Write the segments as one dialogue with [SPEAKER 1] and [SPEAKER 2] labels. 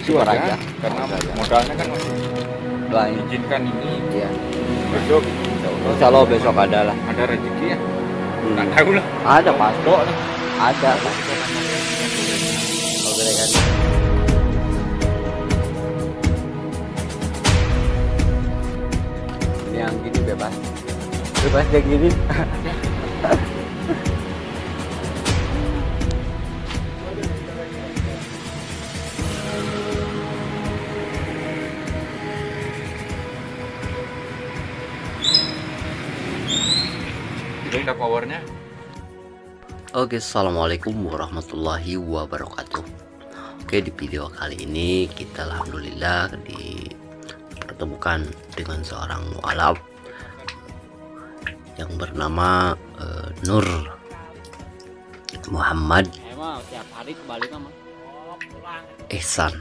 [SPEAKER 1] super aja.
[SPEAKER 2] Karena modalnya kan masih
[SPEAKER 1] Doain.
[SPEAKER 2] izinkan ini.
[SPEAKER 1] Iya.
[SPEAKER 2] Besok
[SPEAKER 1] Insya Allah besok ada lah.
[SPEAKER 2] ada rezeki ya. Nggak tahu lah.
[SPEAKER 1] Ada pasti. Ada lah. Oke kan. Ini yang gini bebas. Bebas kayak gini.
[SPEAKER 2] Ini ada powernya.
[SPEAKER 3] Oke, assalamualaikum warahmatullahi wabarakatuh. Oke, di video kali ini kita alhamdulillah dipertemukan dengan seorang mualaf yang bernama Nur Muhammad Ihsan,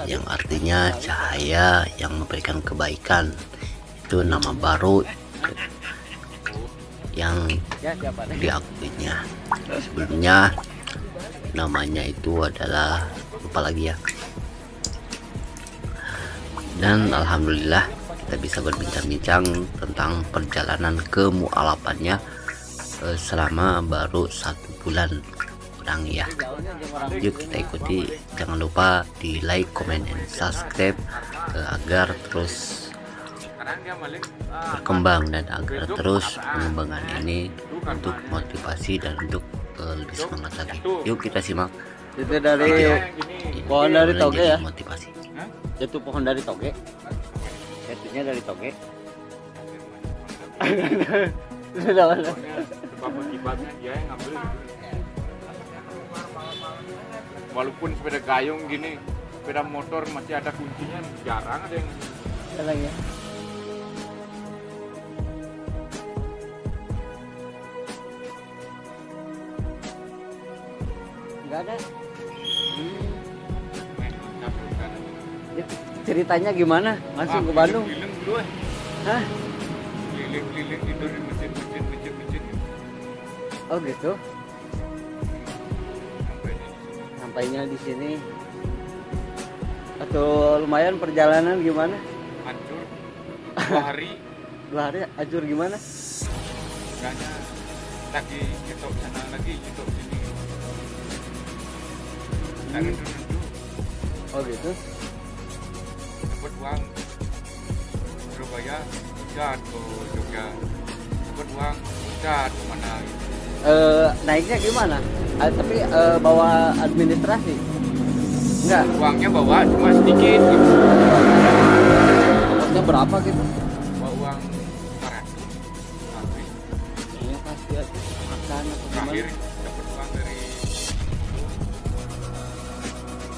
[SPEAKER 3] yang artinya cahaya yang memberikan kebaikan. Itu nama baru yang diakuinya. Sebelumnya namanya itu adalah lupa lagi ya. Dan alhamdulillah kita bisa berbincang-bincang tentang perjalanan kemualafannya selama baru 1 bulan kurang ya. Yuk kita ikuti, jangan lupa di like, comment, dan subscribe agar terus berkembang dan agar terus mengembangkan ini untuk motivasi dan untuk lebih semangat lagi. Yuk kita simak.
[SPEAKER 1] Itu dari pohon dari toge ya.
[SPEAKER 3] Motivasi.
[SPEAKER 1] Itu pohon dari toge. Itunya dari toge.
[SPEAKER 2] Sebab akibatnya dia yang ngambil. Walaupun sepeda gayung gini, sepeda motor masih ada kuncinya, jarang ada yang
[SPEAKER 1] ya. Enggak ada. Ya, ceritanya gimana? Langsung ke Bandung.
[SPEAKER 2] Keliling dulu ya.
[SPEAKER 1] Hah?
[SPEAKER 2] Keliling tidur di masjid.
[SPEAKER 1] Oh gitu. Sampainya di sini. Atau lumayan perjalanan gimana?
[SPEAKER 2] Hancur. 2 hari.
[SPEAKER 1] 2 hari hancur gimana?
[SPEAKER 2] Enggaknya lagi ketok sana lagi ketok sini. Lagi duduk.
[SPEAKER 1] Oh gitu.
[SPEAKER 2] Dapat uang Surabaya, udah ke Jogja. Dapat uang, udah ke mana gitu.
[SPEAKER 1] Naiknya gimana? Tapi bawa administrasi? Enggak.
[SPEAKER 2] Uangnya bawa cuma sedikit gitu.
[SPEAKER 1] Ongkosnya berapa gitu?
[SPEAKER 2] Bawa uang 400 habis.
[SPEAKER 1] Iya pasti aja makan atau
[SPEAKER 2] Terakhir
[SPEAKER 1] gimana?
[SPEAKER 2] dapat uang dari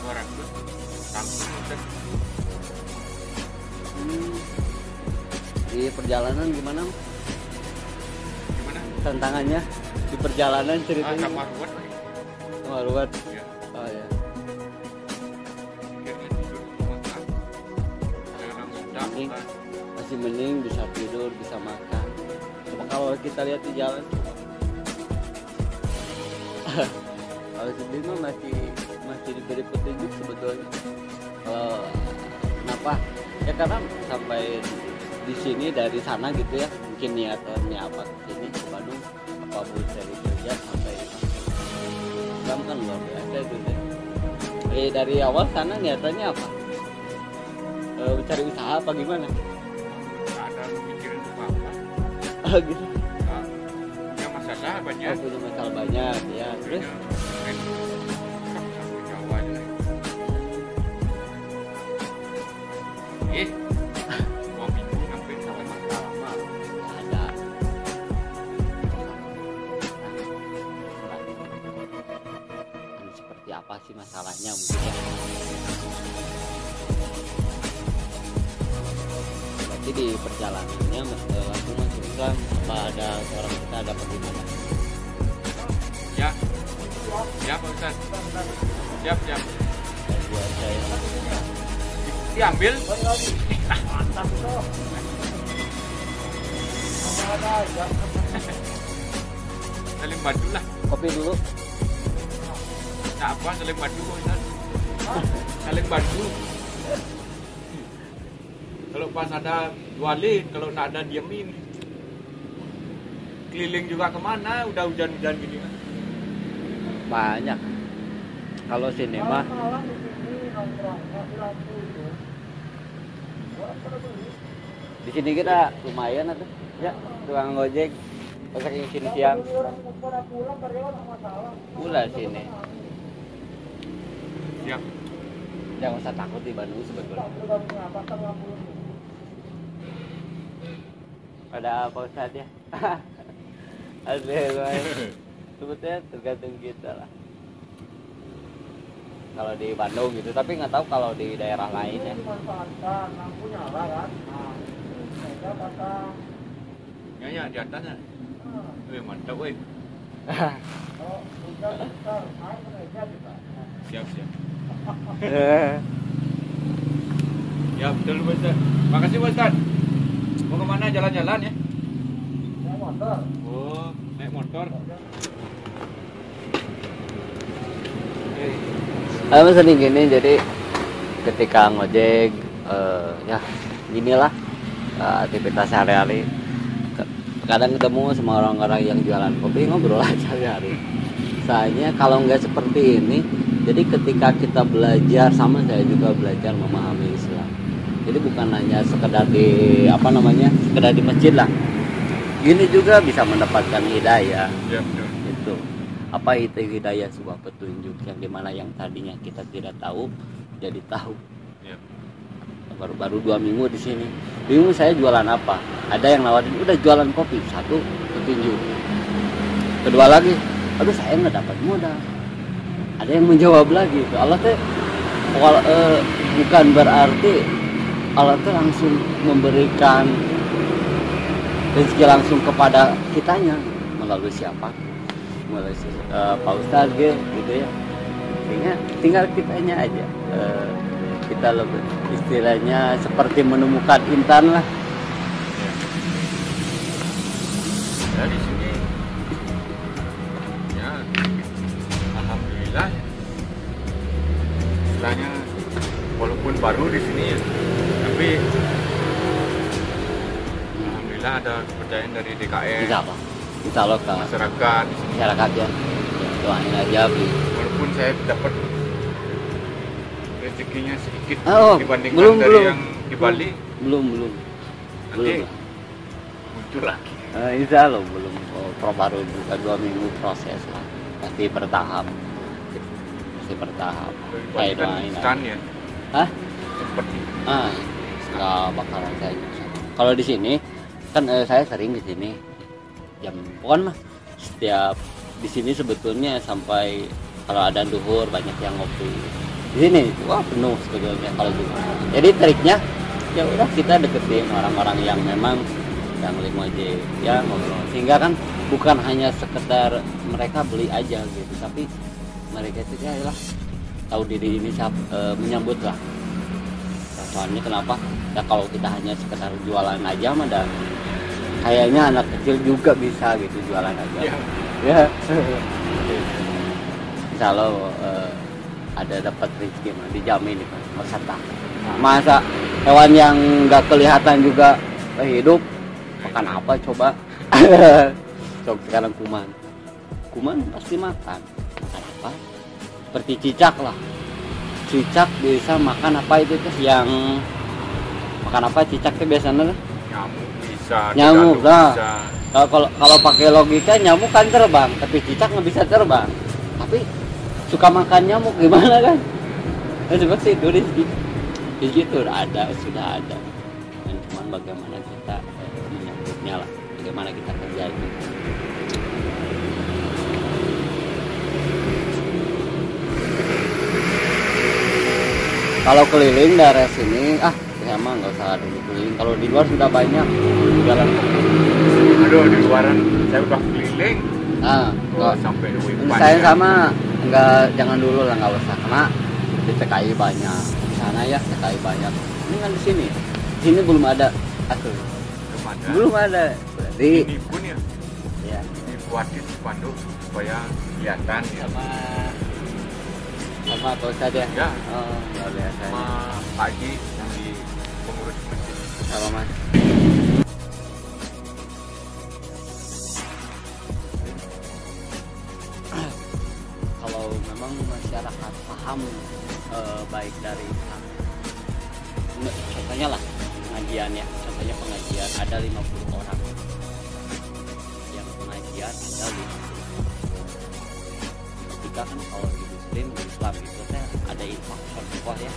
[SPEAKER 2] 200 langsung udah.
[SPEAKER 1] Di perjalanan gimana?
[SPEAKER 2] Gimana?
[SPEAKER 1] Tantangannya di perjalanan ceritanya?
[SPEAKER 2] Sama ruwet.
[SPEAKER 1] Sama ruwet.
[SPEAKER 2] Ya.
[SPEAKER 1] Oh ya.
[SPEAKER 2] Akhirnya tidur makan. Kadang-kadang udah
[SPEAKER 1] Mending.
[SPEAKER 2] makan.
[SPEAKER 1] Masih mending bisa tidur, bisa makan. Coba kalau kita lihat di jalan, kalau sedih mah masih diberi petunjuk sebetulnya. Kalau kenapa? Ya karena sampai di sini dari sana gitu ya, mungkin niatannya apa ke sini ke Bandung, apa boleh cari kerja sampai Islam kan luar biasa itu deh. Dari awal sana niatannya apa? Cari usaha apa gimana?
[SPEAKER 2] Nggak ada mikirin apa-apa.
[SPEAKER 1] Oh gitu.
[SPEAKER 2] Nggak punya masalah banyak.
[SPEAKER 1] Oh, punya masalah banyak ya. Terus
[SPEAKER 2] Sampai Jawa aja. Mau minggu sampai masalah.
[SPEAKER 1] ada seperti apa sih masalahnya mungkin ya. Berarti di perjalanannya langsung masuk Islam apa ada orang kita dapat di mana?
[SPEAKER 2] Ya. Ya Pak Ustaz. Siap.
[SPEAKER 1] Buat saya
[SPEAKER 2] Diambil. Salim badu lah.
[SPEAKER 1] kopi dulu.
[SPEAKER 2] Tak apa salim badu Pak Ustaz. saling bantu. Kalau pas ada jualin, kalau nggak ada diemin. Keliling juga kemana, udah hujan-hujan gini kan.
[SPEAKER 1] Banyak. Kalau sini mah di sini kita lumayan tuh ya, tukang ojek pas sini siang pula sini.
[SPEAKER 2] Siap.
[SPEAKER 1] Jangan usah takut di Bandung sebetulnya. Ada apa Ustaz ya? Ada sebetulnya tergantung kita lah. Kalau di Bandung gitu, tapi nggak tahu kalau di daerah lain ya.
[SPEAKER 2] Ya di atasnya. Mantap weh. Siap. Ya betul Pak Ustaz. Makasih Pak Ustaz. Mau kemana jalan-jalan ya? Naik motor. Oh, naik motor.
[SPEAKER 1] Aku sering gini, jadi ketika ngojek ya inilah aktivitas sehari-hari. Kadang ketemu sama orang-orang yang jualan kopi, ngobrol aja sehari-hari. Soalnya kalau nggak seperti ini, jadi ketika kita belajar, sama saya juga belajar memahami Islam. Jadi bukan hanya sekedar di sekedar di masjid lah. Ini juga bisa mendapatkan hidayah.
[SPEAKER 2] Ya betul.
[SPEAKER 1] Itu apa itu hidayah, sebuah petunjuk yang dimana yang tadinya kita tidak tahu jadi tahu.
[SPEAKER 2] Ya.
[SPEAKER 1] Baru 2 minggu di sini. Bingung saya jualan apa? Ada yang nawarin udah jualan kopi, satu petunjuk. Kedua lagi, aduh saya nggak dapat modal. Ada yang menjawab lagi, Allah teh bukan berarti Allah teh langsung memberikan rezeki langsung kepada kitanya melalui siapa? Melalui Pak Ustadz gitu ya. Tinggal kitanya aja. Kita lebih istilahnya seperti menemukan intan lah.
[SPEAKER 2] Ya di sini ya alhamdulillah istilahnya walaupun baru di sini ya, tapi alhamdulillah ada kepercayaan dari DKM.
[SPEAKER 1] Insya Allah. Insya Allah ke
[SPEAKER 2] masyarakat di sini.
[SPEAKER 1] Masyarakat ya. Doain aja.
[SPEAKER 2] Walaupun saya dapat rezekinya sedikit dibandingkan
[SPEAKER 1] belum.
[SPEAKER 2] yang di Bali.
[SPEAKER 1] Belum.
[SPEAKER 2] Nanti muncul lagi.
[SPEAKER 1] Insya Allah belum. Baru juga 2 minggu proses lah. Pasti bertahap.
[SPEAKER 2] Kayak kan instan ya.
[SPEAKER 1] Hah?
[SPEAKER 2] Cepet.
[SPEAKER 1] Nggak bakalan saya nyusahin. Kalau di sini kan saya sering di sini. Bukan mah setiap di sini sebetulnya sampai kalau ada duhur banyak yang ngopi. Di sini wah penuh sebetulnya kalau gitu. Jadi triknya ya udah kita deketin orang-orang yang memang yang limoje ya ngobrol, sehingga kan bukan hanya sekedar mereka beli aja gitu, tapi mereka itu ya lah tahu diri ini menyambut lah. Soalnya kenapa ya kalau kita hanya sekedar jualan aja mah dan kayaknya anak kecil juga bisa gitu jualan aja ya. Insya Allah ada dapat rezeki mah dijamin itu, masa hewan yang nggak kelihatan juga hidup makan apa coba. Coba sekarang kuman pasti makan apa seperti cicak lah. Cicak bisa makan apa itu tuh yang makan apa cicak tuh biasanya
[SPEAKER 2] Nyamuk bisa.
[SPEAKER 1] Nyamuk lah. Kalau pakai logika nyamuk kan terbang, tapi cicak nggak bisa terbang. Tapi suka makan nyamuk gimana kan? Nah, seperti itu di situ sudah ada. Dan cuman bagaimana kita menyambutnya lah, bagaimana kita kerja itu. Kalau keliling daerah sini, saya mah nggak usah ada keliling. Kalau di luar sudah banyak jalan.
[SPEAKER 2] Aduh, di luaran saya udah keliling. Sampai
[SPEAKER 1] saya sama jangan dulu lah, nggak usah, karena di TKI banyak. Di sana ya TKI banyak. Ini kan di sini belum ada asli. Belum ada. Berarti
[SPEAKER 2] ini pun ya dibuatin spanduk supaya kelihatan ya.
[SPEAKER 1] Sama sama Pak Ustadz ya?
[SPEAKER 2] Ya.
[SPEAKER 1] Oh, luar biasa.
[SPEAKER 2] Sama Pak Haji yang di pengurus masjid.
[SPEAKER 1] Sama Mas. Kalau memang masyarakat paham baik dari Islam, contohnya lah pengajian ya, contohnya pengajian ada 50 orang yang pengajian ada 50. Ketika kan kalau di Muslim di Islam itu teh ada infak sedekah ya,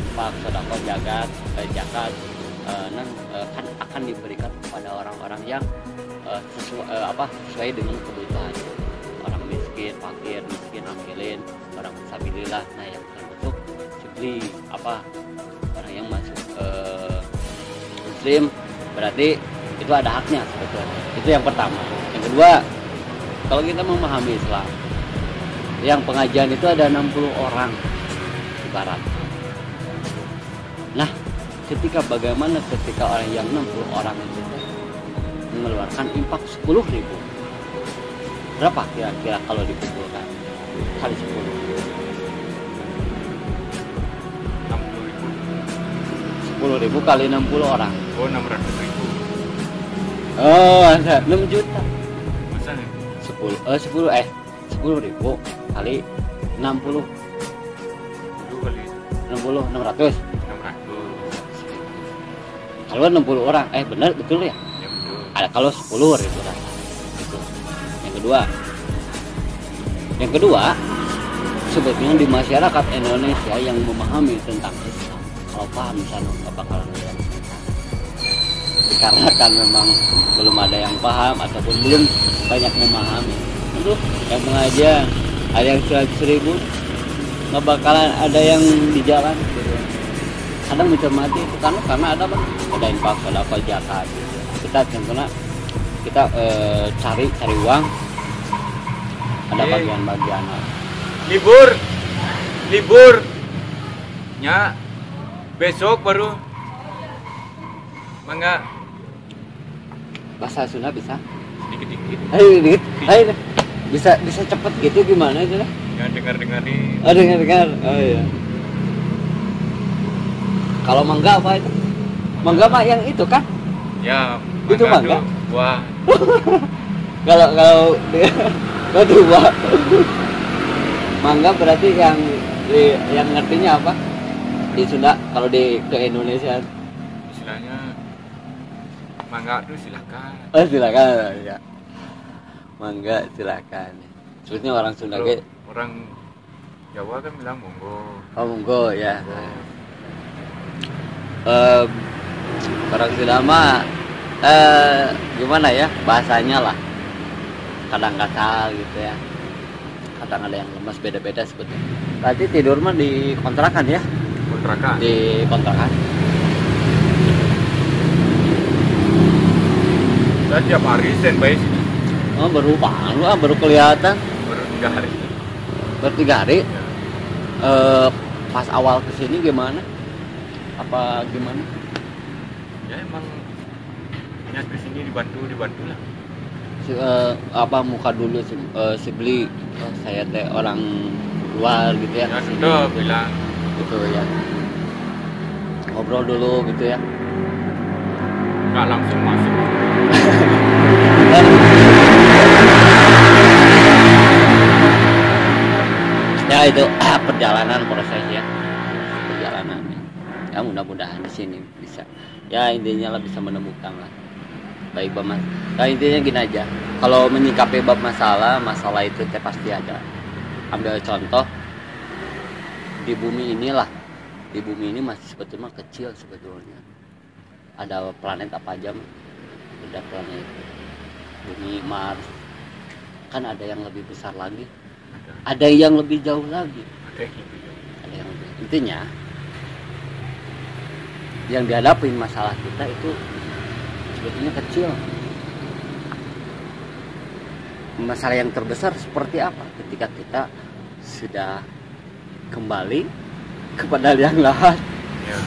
[SPEAKER 1] infak sedekah zakat kan akan diberikan kepada orang-orang yang sesuai dengan kebutuhan. Orang miskin, fakir, miskin ambilin, orang fisabilillah. Nah yang termasuk sibli orang yang masuk Muslim berarti itu ada haknya sebetulnya. Itu yang pertama. Yang kedua, kalau kita memahami Islam, yang pengajian itu ada 60 orang ibarat. Nah, bagaimana ketika orang yang 60 orang itu mengeluarkan infak 10.000, berapa kira-kira kalau dikumpulkan kali 10? 10.000 kali 60 orang.
[SPEAKER 2] Oh, 600.000.
[SPEAKER 1] Oh, ada 6 juta.
[SPEAKER 2] Masa nih?
[SPEAKER 1] 10.000 kali 60.
[SPEAKER 2] 10 kali
[SPEAKER 1] 60 600.
[SPEAKER 2] 600.
[SPEAKER 1] Kalau 60 orang, benar betul ya?
[SPEAKER 2] Ya betul.
[SPEAKER 1] Ada kalau 10.000 orang. Itu. Yang kedua, sebetulnya di masyarakat Indonesia yang memahami tentang Islam, kalau paham sana nggak bakalan ada. Karena kan memang belum ada yang paham ataupun belum banyak memahami. Itu yang pengajian ada yang 100.000, nggak bakalan ada yang di jalan. Gitu. Kadang mencermati itu karena ada infak, ada zakat. Kita contohnya kita cari uang, ada bagian-bagian.
[SPEAKER 2] Liburnya besok baru. Mangga
[SPEAKER 1] Bahasa Sunda bisa?
[SPEAKER 2] dikit-dikit.
[SPEAKER 1] Ayo, bisa cepet gitu gimana itu lah?
[SPEAKER 2] Ya dengar nih.
[SPEAKER 1] Oh dengar. Oh iya. Kalau mangga apa itu? Mangga pak yang itu kan?
[SPEAKER 2] Ya,
[SPEAKER 1] itu mangga.
[SPEAKER 2] Wah.
[SPEAKER 1] Kalau dua. Mangga berarti yang ngertinya apa? Di Sunda kalau ke Indonesia
[SPEAKER 2] Istilahnya mangga itu silakan.
[SPEAKER 1] Oh silakan ya. Mangga silakan. Sebetulnya orang Sunda
[SPEAKER 2] Kalau orang Jawa kan bilang monggo.
[SPEAKER 1] Oh monggo ya.
[SPEAKER 2] Monggo.
[SPEAKER 1] Orang Sunda mah gimana ya bahasanya lah, kadang kasar gitu ya, kadang ada yang lemas, beda-beda sebetulnya. Tadi tidur mah di kontrakan ya?
[SPEAKER 2] Kontrakan.
[SPEAKER 1] Di kontrakan.
[SPEAKER 2] Saya tiap hari standby sini.
[SPEAKER 1] Oh baru kelihatan.
[SPEAKER 2] Baru 3 hari.
[SPEAKER 1] Baru 3 hari.
[SPEAKER 2] Ya.
[SPEAKER 1] Pas awal kesini gimana? Apa gimana?
[SPEAKER 2] Ya emang niat kesini dibantu lah.
[SPEAKER 1] Muka dulu si beli saya teh orang luar gitu ya.
[SPEAKER 2] Ya sudah bilang
[SPEAKER 1] Gitu ya. Ngobrol dulu gitu ya.
[SPEAKER 2] nggak langsung masuk.
[SPEAKER 1] Ya itu perjalanan prosesnya. Perjalanannya. Ya mudah-mudahan di sini bisa. Ya intinya lah bisa menemukan lah. Baik bab mas. Nah, intinya gini aja. Kalau menyikapi bab masalah itu teh pasti ada. Ambil contoh di bumi inilah. Di bumi ini masih sebetulnya kecil sebetulnya. Ada planet apa aja? Ada planet bumi, Mars. Kan ada yang lebih besar lagi. Ada yang lebih jauh lagi. Ada yang lebih. Intinya yang dihadapin masalah kita itu sebetulnya kecil. Masalah yang terbesar seperti apa? Ketika kita sudah kembali kepada yang lahat,
[SPEAKER 2] Ya.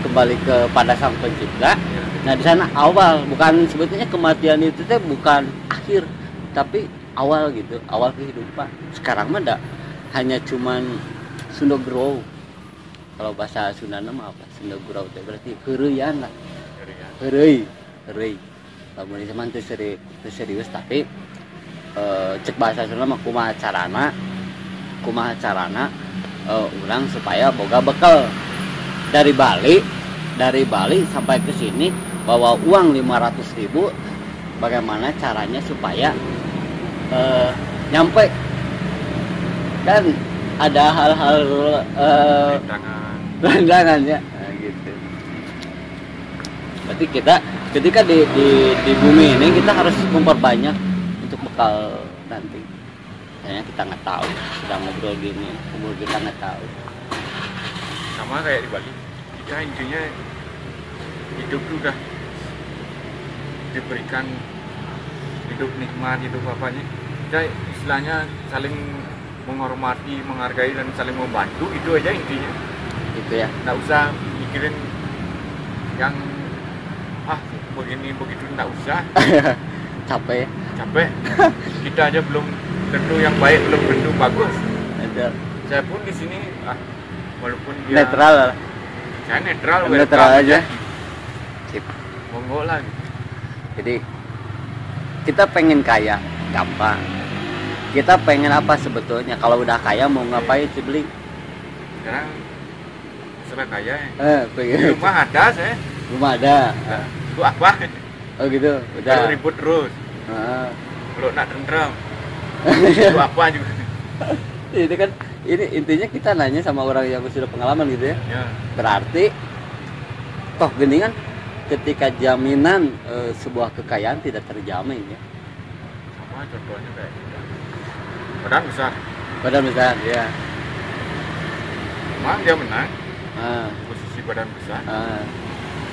[SPEAKER 1] kembali kepada Sang Pencipta.
[SPEAKER 2] Ya.
[SPEAKER 1] Nah di sana awal, bukan sebetulnya kematian itu teh bukan akhir, tapi awal gitu, awal kehidupan. Sekarang mah hanya cuman Sunda Grow. Kalau bahasa Sundana mah apa? Sunda Grow teh berarti heureuyan lah. Heureuy. Lamun ieu mah teu serius tapi cek bahasa Sunda mah kumaha carana urang supaya boga bekal dari Bali sampai ke sini bawa uang 500.000. Bagaimana caranya supaya nyampe, dan ada hal-hal landangan ya, nah, gitu. Berarti kita ketika di bumi ini kita harus memperbanyak untuk bekal nanti. Kayaknya kita nggak tahu, sedang ngobrol gini, umur kita nggak tahu.
[SPEAKER 2] Sama kayak di Bali, kita intinya hidup tuh udah diberikan hidup nikmat, hidup apanya. Kita istilahnya saling menghormati, menghargai dan saling membantu, itu aja intinya.
[SPEAKER 1] Gitu ya.
[SPEAKER 2] Nggak usah mikirin yang begini begitu, nggak usah.
[SPEAKER 1] Capek.
[SPEAKER 2] Kita aja belum tentu yang baik, belum tentu bagus.
[SPEAKER 1] Ada.
[SPEAKER 2] Saya pun di sini walaupun dia
[SPEAKER 1] Netral.
[SPEAKER 2] saya netral
[SPEAKER 1] aja. Sip.
[SPEAKER 2] Monggo lah gitu.
[SPEAKER 1] Jadi kita pengen kaya gampang. Kita pengen apa sebetulnya? Kalau udah kaya mau ngapain sih beli?
[SPEAKER 2] Sekarang sudah kaya ya.
[SPEAKER 1] Pengen.
[SPEAKER 2] Di rumah ada saya.
[SPEAKER 1] Rumah ada.
[SPEAKER 2] Nah, itu apa?
[SPEAKER 1] Oh gitu. Udah.
[SPEAKER 2] Kalau ribut terus. Kalau nak tenteram. Itu apa juga.
[SPEAKER 1] Ini kan ini intinya kita nanya sama orang yang sudah pengalaman gitu ya.
[SPEAKER 2] Ya.
[SPEAKER 1] Berarti toh gini kan, ketika jaminan sebuah kekayaan tidak terjamin ya.
[SPEAKER 2] Sama contohnya kayak gitu. Badan besar
[SPEAKER 1] ya.
[SPEAKER 2] Memang dia menang posisi badan besar.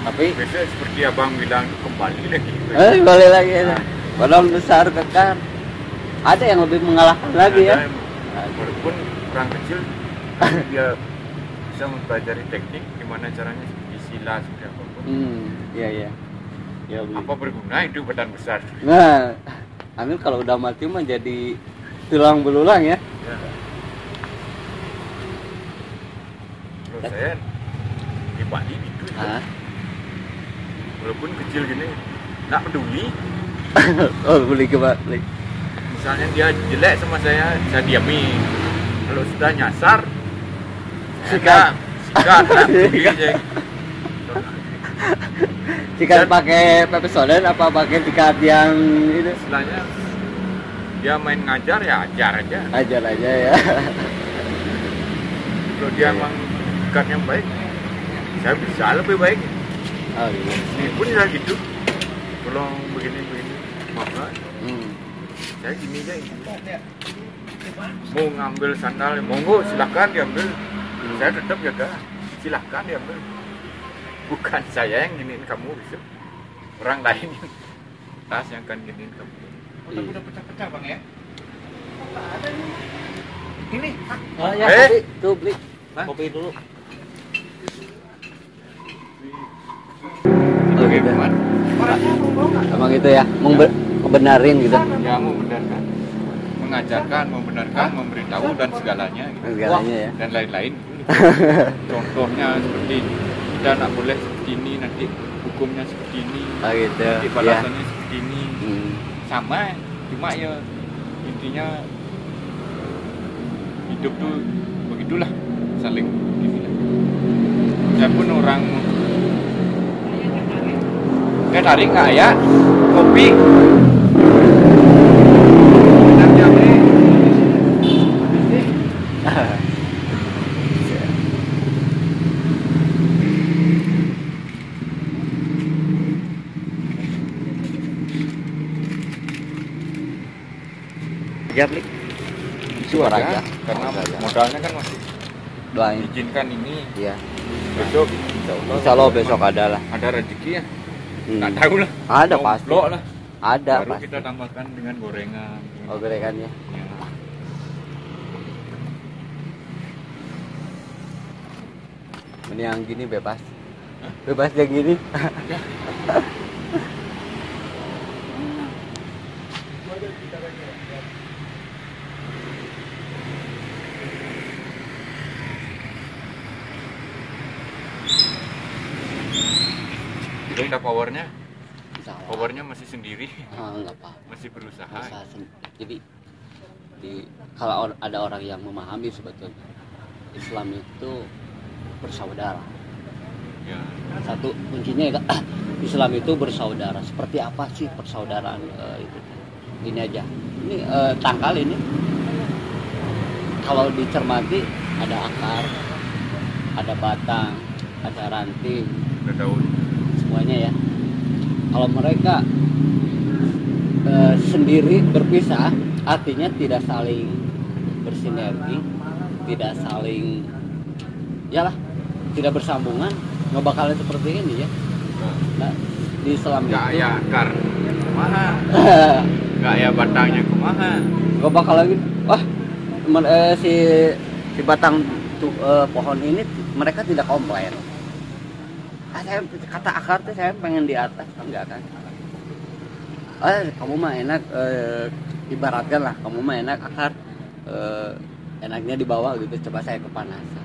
[SPEAKER 1] Tapi
[SPEAKER 2] biasanya seperti abang bilang kembali lagi.
[SPEAKER 1] Kembali lagi ya. Badan besar kekar. Ada yang lebih mengalahkan lagi ya.
[SPEAKER 2] Walaupun orang kecil dia bisa mempelajari teknik gimana caranya seperti silat seperti apapun.
[SPEAKER 1] Iya. Ya,
[SPEAKER 2] apa berguna itu badan besar.
[SPEAKER 1] Nah, Amil kalau udah mati mah jadi tulang belulang ya.
[SPEAKER 2] Menurut saya di Bali itu. Walaupun kecil gini, nggak peduli.
[SPEAKER 1] Beli ke Bali.
[SPEAKER 2] Misalnya dia jelek sama saya diami. Kalau sudah nyasar, sikat.
[SPEAKER 1] Sikat pakai pepesoden apa pakai sikat yang itu?
[SPEAKER 2] Istilahnya dia main ngajar ya ajar aja
[SPEAKER 1] ya.
[SPEAKER 2] Kalau dia emang sikatnya baik, saya bisa lebih baik.
[SPEAKER 1] Oh iya.
[SPEAKER 2] Ini pun ya gitu. Kalau begini maaf lah. Saya gini aja ini. Mau ngambil sandal, monggo silakan diambil. Saya tetap jaga, silakan diambil. Bukan saya yang giniin kamu, bisa orang lain yang akan giniin kamu. Udah pecah-pecah bang ya? Ada nih. Ini.
[SPEAKER 1] Oh ya, kopi tuh beli. Kopi dulu.
[SPEAKER 2] Oke, teman.
[SPEAKER 1] Emang itu ya, membenarin gitu.
[SPEAKER 2] Ya, membenarkan. Mengajarkan, membenarkan, memberitahu dan segalanya gitu.
[SPEAKER 1] Segalanya ya.
[SPEAKER 2] Dan lain-lain. Contohnya seperti kita nggak boleh seperti ini, nanti hukumnya seperti ini.
[SPEAKER 1] Oh gitu.
[SPEAKER 2] Nanti balasannya seperti ini. Sama, cuma ya intinya hidup tuh begitulah, saling ginilah. Saya pun orang kayak tarik nggak ya kopi.
[SPEAKER 1] Ya beli.
[SPEAKER 2] Suara aja. Karena modalnya kan masih
[SPEAKER 1] doain.
[SPEAKER 2] Izinkan ini.
[SPEAKER 1] Iya.
[SPEAKER 2] Besok
[SPEAKER 1] Insya Allah besok ada lah.
[SPEAKER 2] Ada rezeki ya. Nggak tahu lah.
[SPEAKER 1] Ada pasti.
[SPEAKER 2] Lah.
[SPEAKER 1] Ada
[SPEAKER 2] baru
[SPEAKER 1] pasti.
[SPEAKER 2] kita tambahkan dengan gorengan.
[SPEAKER 1] Oh gorengannya.
[SPEAKER 2] Ya.
[SPEAKER 1] Ini yang gini bebas. Bebas yang gini.
[SPEAKER 2] Ya. Yang ada powernya,
[SPEAKER 1] Salah.
[SPEAKER 2] powernya masih sendiri,
[SPEAKER 1] Nggak apa.
[SPEAKER 2] masih berusaha.
[SPEAKER 1] Jadi kalau ada orang yang memahami sebetulnya Islam itu bersaudara.
[SPEAKER 2] Ya.
[SPEAKER 1] Satu kuncinya ya, Islam itu bersaudara. Seperti apa sih persaudaraan itu? Ini aja. Ini tangkal ini. Kalau dicermati ada akar, ada batang, ada ranting,
[SPEAKER 2] Ada daun.
[SPEAKER 1] semuanya ya. Kalau mereka sendiri berpisah, artinya tidak saling bersinergi, tidak saling, yalah, tidak bersambungan, nggak bakalan seperti ini ya. Nah, di Islam
[SPEAKER 2] Gak
[SPEAKER 1] itu
[SPEAKER 2] ya akar kumaha, gak ya batangnya kumaha.
[SPEAKER 1] nggak bakal lagi. Wah, si batang pohon ini mereka tidak komplain. Saya kata akar tuh saya pengen di atas, enggak kan? Kamu mah enak, ibaratkan lah, kamu mah enak akar, enaknya di bawah gitu. Coba saya kepanasan.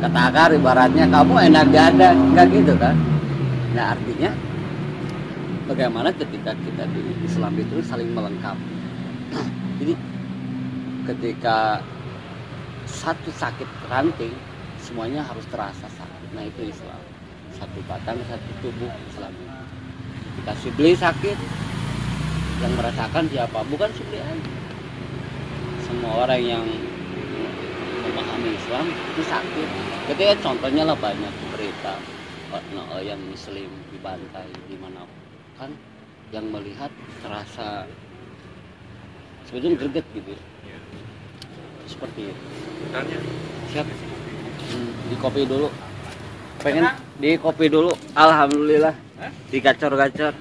[SPEAKER 1] Kata akar ibaratnya kamu enak di ada, enggak gitu kan? Nah artinya bagaimana ketika kita di Islam itu saling melengkapi. Jadi ketika satu sakit ranting, semuanya harus terasa sakit. Nah itu Islam. Satu batang, satu tubuh Islam. Ketika si beli sakit, yang merasakan siapa? Bukan si beli aja. Semua orang yang memahami Islam itu sakit. Ketika contohnya lah banyak berita yang Muslim dibantai di mana kan, yang melihat terasa sebetulnya greget gitu.
[SPEAKER 2] Ya.
[SPEAKER 1] Seperti itu.
[SPEAKER 2] Tanya.
[SPEAKER 1] Siap. Di kopi dulu. Pengen di kopi dulu. Alhamdulillah. Digacor-gacor.